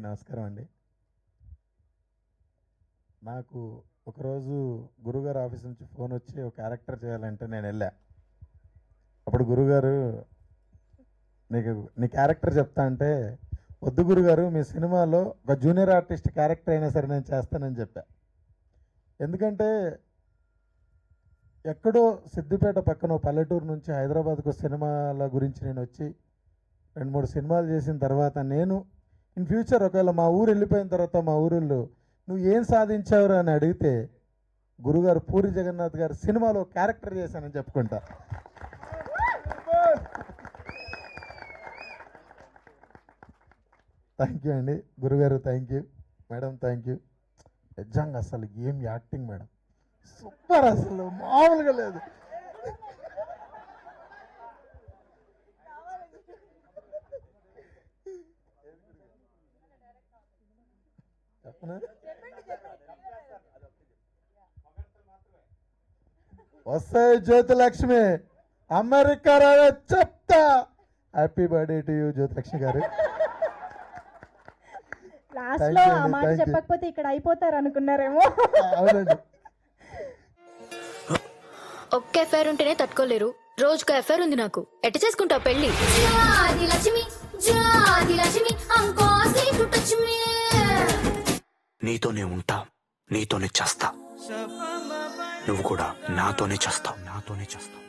నమస్కారం అండి. నాకు ఒకరోజు గురుగారు ఆఫీస్ నుంచి ఫోన్ వచ్చి ఒక క్యారెక్టర్ చేయాలంటే నేను వెళ్ళా. అప్పుడు గురుగారు నీ క్యారెక్టర్ చెప్తా అంటే, వద్దు గురుగారు, మీ సినిమాలో ఒక జూనియర్ ఆర్టిస్ట్ క్యారెక్టర్ అయినా సరే నేను చేస్తానని చెప్పా. ఎందుకంటే ఎక్కడో సిద్దిపేట పక్కన పల్లెటూరు నుంచి హైదరాబాద్కు సినిమాల గురించి నేను వచ్చి 2-3 సినిమాలు చేసిన తర్వాత నేను ఇన్ ఫ్యూచర్ ఒకవేళ మా ఊరు వెళ్ళిపోయిన తర్వాత మా ఊరిలో నువ్వు ఏం సాధించావురా అని అడిగితే గురుగారు పూరి జగన్నాథ్ గారు సినిమాలో క్యారెక్టర్ చేశానని చెప్పుకుంటా. థ్యాంక్ యూ అండి గురుగారు, thank you madam, thank you. నిజంగా అసలు ఏం యాక్టింగ్ మేడం, సూపర్, అసలు మామూలుగా లేదు. వస్తాయి జ్యోతిలక్ష్మి, అమెరికా రాగా చెప్తా. Happy birthday to you Jyothilakshmi గారు. లాస్ట్ లో ఆ మాట చెప్పకపోతే ఇక్కడ అయిపోతారు అనుకున్నారేమో. అవునండి. ఒక్క ఎఫ్ఐఆర్ ఉంటేనే తట్టుకోలేరు, రోజుకు ఎఫ్ఐఆర్ ఉంది నాకు. ఎట్ట చేసుకుంటావు పెళ్లి? నీతోనే ఉంటా, నీతోనే చేస్తా, నువ్వు కూడా నాతోనే చేస్తావు, నాతోనే చేస్తావు.